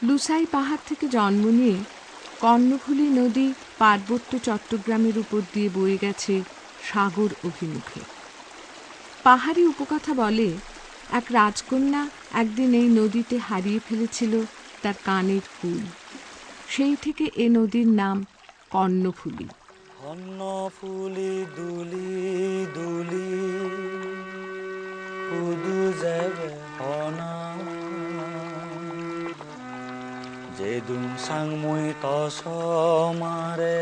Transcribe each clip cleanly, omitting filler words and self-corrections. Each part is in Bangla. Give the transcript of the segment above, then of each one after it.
লুসাই পাহাড় থেকে জন্ম নিয়ে কর্ণফুলী নদী পার্বত্য চট্টগ্রামের উপর দিয়ে বয়ে গেছে সাগর অভিমুখে। পাহাড়ি উপকথা বলে, এক রাজকন্যা একদিন এই নদীতে হারিয়ে ফেলেছিল তার কানের ফুল। সেই থেকে এ নদীর নাম কর্ণফুলী। কর্ণফুলী দুলি দুলি কুদু যাবে হনা যেদুং সাংমুই তস মারে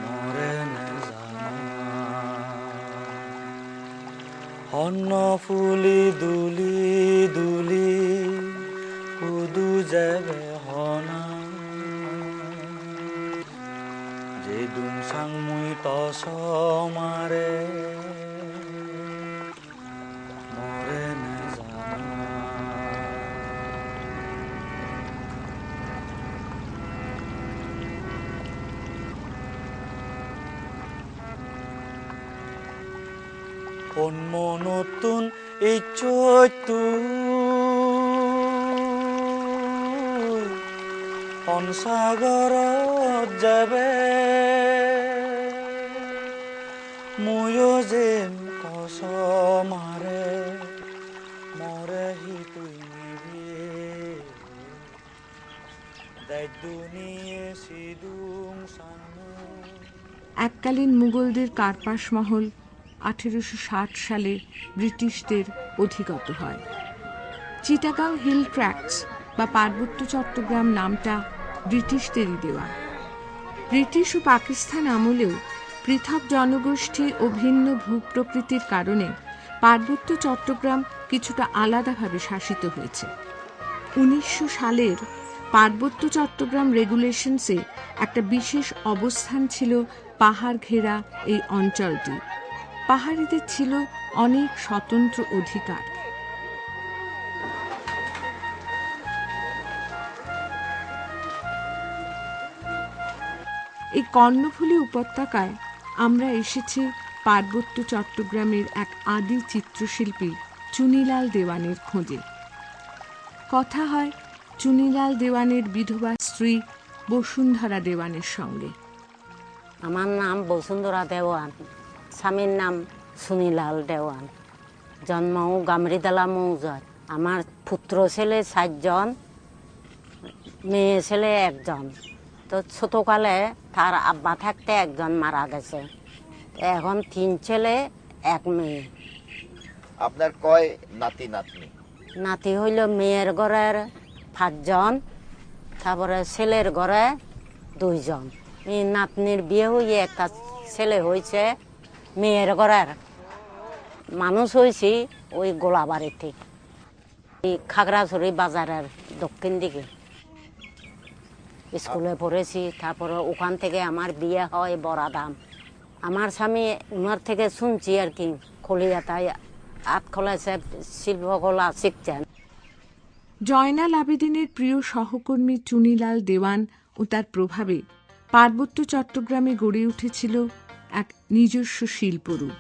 মরে নে জানা। কর্ণফুলী দুলি দুলি কুদু যাবে হনা যেদুং সাংমুই তস মারে মরে নে জানা। কোন নতুন এই চৈতু অনসাগৰত যাবে ময়ো যেন কস মারে মরে হিতুই নিবি দুনিয়ে সিদুং সানু। এককালীন মুঘলদের কার্পাস মহল 1860 সালে ব্রিটিশদের অধিগত হয়। চিটাগাং হিল ট্র্যাক্টস বা পার্বত্য চট্টগ্রাম নামটা ব্রিটিশদেরই দেওয়া। ব্রিটিশ ও পাকিস্তান আমলেও পৃথক জনগোষ্ঠী ও ভিন্ন ভূপ্রকৃতির কারণে পার্বত্য চট্টগ্রাম কিছুটা আলাদাভাবে শাসিত হয়েছে। 1900 সালের পার্বত্য চট্টগ্রাম রেগুলেশনসে একটা বিশেষ অবস্থান ছিল পাহাড় ঘেরা এই অঞ্চলটি। পাহাড়িদের ছিল অনেক স্বতন্ত্র অধিকার। এই কর্ণফুলী উপত্যকায় আমরা এসেছি পার্বত্য চট্টগ্রামের এক আদি চিত্রশিল্পী চুনিলাল দেওয়ানের খোঁজে। কথা হয় চুনিলাল দেওয়ানের বিধবা স্ত্রী বসুন্ধরা দেওয়ানের সঙ্গে। আমার নাম বসুন্ধরা দেওয়ান, স্বামীর নাম সুনিলাল দেওয়ান। জন্মও গামরিদালা মৌজায়। আমার পুত্র ছেলে 7 জন, মেয়ে ছেলে 1 জন। তো ছোটকালে তার আব্বা থাকতে 1 জন মারা গেছে। এখন 3 ছেলে 1 মেয়ে। আপনার কয় নাতি নাতনি? নাতি হইল মেয়ের ঘরের 5 জন, তারপরে ছেলের ঘরে 2 জন। এই নাতনির বিয়ে হয়ে একটা ছেলে হয়েছে মেয়ের ঘরের। মানুষ হয়েছি ওই গোলাবাড়িতে, এই খাগড়াছড়ি বাজারের দক্ষিণ দিকে। স্কুলে পড়েছি, তারপরে ওখান থেকে আমার বিয়ে হয় বড়াদাম। আমার স্বামী ওনার থেকে শুনছি আর কি, খলিয়াতায় আতখোলায় শিল্পকলা শিখছেন। জয়নাল আবেদিনের প্রিয় সহকর্মী চুনিলাল দেওয়ান ও তার প্রভাবে পার্বত্য চট্টগ্রামে গড়ে উঠেছিল এক নিজস্ব শিল্পরূপ।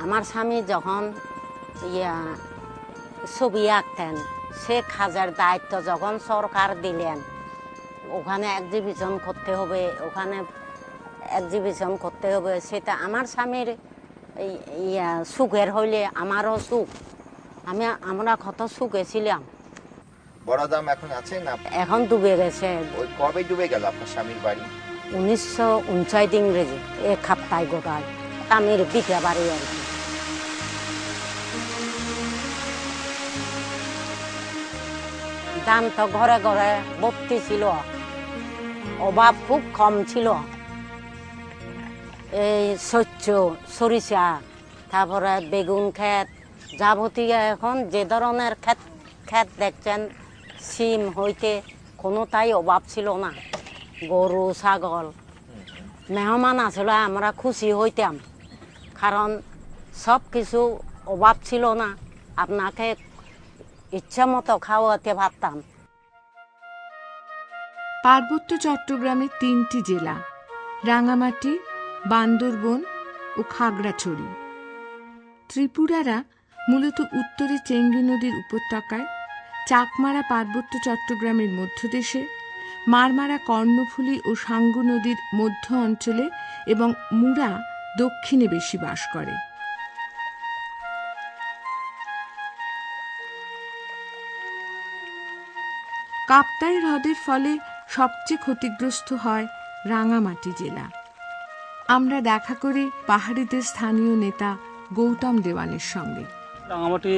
আমার স্বামী যখন ছবি আঁকতেন, সে কাজের দায়িত্ব যখন সরকার দিলেন, ওখানে এক্সিবিশন করতে হবে, ওখানে এক্সিবিশন করতে হবে, সেটা আমার স্বামীর সুখের হইলে আমারও সুখ। আমরা কত সুখে ছিলাম। বড়দাম এখন আছে না? এখন ডুবে গেছে। ওই কবে ডুবে গেল আপনার স্বামীর বাড়ি? 1959 ইংরেজি। এক খাপ্তায় গোটায় স্বামীর বিটা বাড়ি আর কি। দাম তো ঘরে ঘরে ভর্তি ছিল, অভাব খুব কম ছিল। এই শস্য, সরিষা, তারপরে বেগুন ক্ষেত, যাবতীয় এখন যে ধরনের ক্ষেত দেখছেন, সিম হইতে কোনোটাই অভাব ছিল না। গরু ছাগল, মেহমান আসলে আমরা খুশি হইতাম, কারণ সব কিছু অভাব ছিল না, আপনাকে ইচ্ছা মতো খাওয়াতে পারতাম। পার্বত্য চট্টগ্রামের 3টি জেলা, রাঙামাটি, বান্দরবন ও খাগড়াছড়ি। ত্রিপুরারা মূলত উত্তরে চেঙ্গি নদীর উপত্যকায়, চাকমারা পার্বত্য চট্টগ্রামের মধ্যদেশে, মারমারা কর্ণফুলী ও সাঙ্গু নদীর মধ্য অঞ্চলে এবং মুরা দক্ষিণে বেশি বাস করে। কাপ্তাই হ্রদের ফলে সবচেয়ে ক্ষতিগ্রস্ত হয় রাঙামাটি জেলা। আমরা দেখা করি পাহাড়িদের স্থানীয় নেতা গৌতম দেওয়ানের সঙ্গে। রাঙামাটি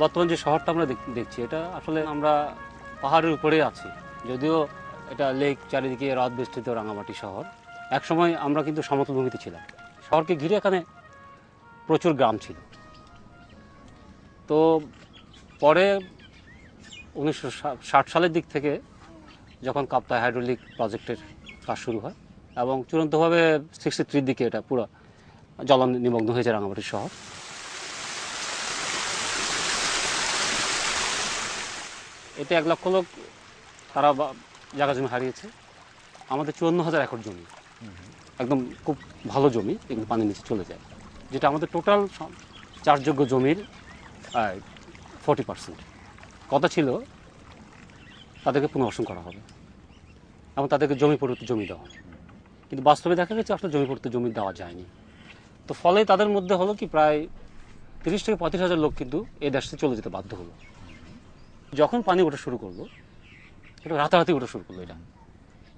বর্তমান যে শহরটা আমরা দেখছি, এটা আসলে আমরা পাহাড়ের উপরে আছি, যদিও এটা লেক, চারিদিকে হ্রদ বেষ্টিত রাঙামাটি শহর। একসময় আমরা কিন্তু সমতল ভূমিতে ছিলাম। শহরকে ঘিরে এখানে প্রচুর গ্রাম ছিল। তো পরে 1960 সালের দিক থেকে যখন কাপ্তাই হাইড্রোলিক প্রজেক্টের কাজ শুরু হয় এবং চূড়ান্তভাবে 63 দিকে এটা পুরো জল নিমগ্ন হয়েছে রাঙামাটি শহর। এতে 1 লক্ষ লোক তারা জায়গা জমি হারিয়েছে। আমাদের 54,000 একর জমি, একদম খুব ভালো জমি, এগুলো পানির নিচে চলে যায়, যেটা আমাদের টোটাল চাষযোগ্য জমির 40%। কথা ছিল তাদেরকে পুনর্বাসন করা হবে এবং তাদেরকে জমি পরিবর্তে জমি দেওয়া হবে, কিন্তু বাস্তবে দেখা গেছে আসলে জমি পরিবর্তে জমি দেওয়া যায়নি। তো ফলে তাদের মধ্যে হলো কি প্রায় 30 থেকে 35,000 লোক কিন্তু এই দেশ থেকে চলে যেতে বাধ্য হলো। যখন পানি ওঠা শুরু করলো, এটা রাতারাতি ওঠা শুরু করলো,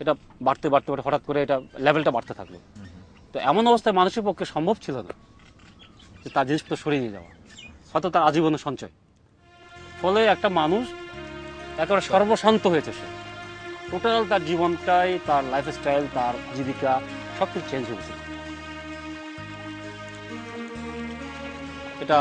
এটা বাড়তে বাড়তে বাড়তে হঠাৎ করে এটা লেভেলটা বাড়তে থাকলো। তো এমন অবস্থায় মানুষের পক্ষে সম্ভব ছিল না যে তার জিনিসপত্র সরিয়ে নিয়ে যাওয়া, হয়তো তার আজীবনের সঞ্চয়। ফলে একটা মানুষ একেবারে সর্বশান্ত হয়েছে, সে টোটাল তার জীবনটাই, তার লাইফস্টাইল, তার জীবিকা সব কিছু চেঞ্জ হয়েছে। এটা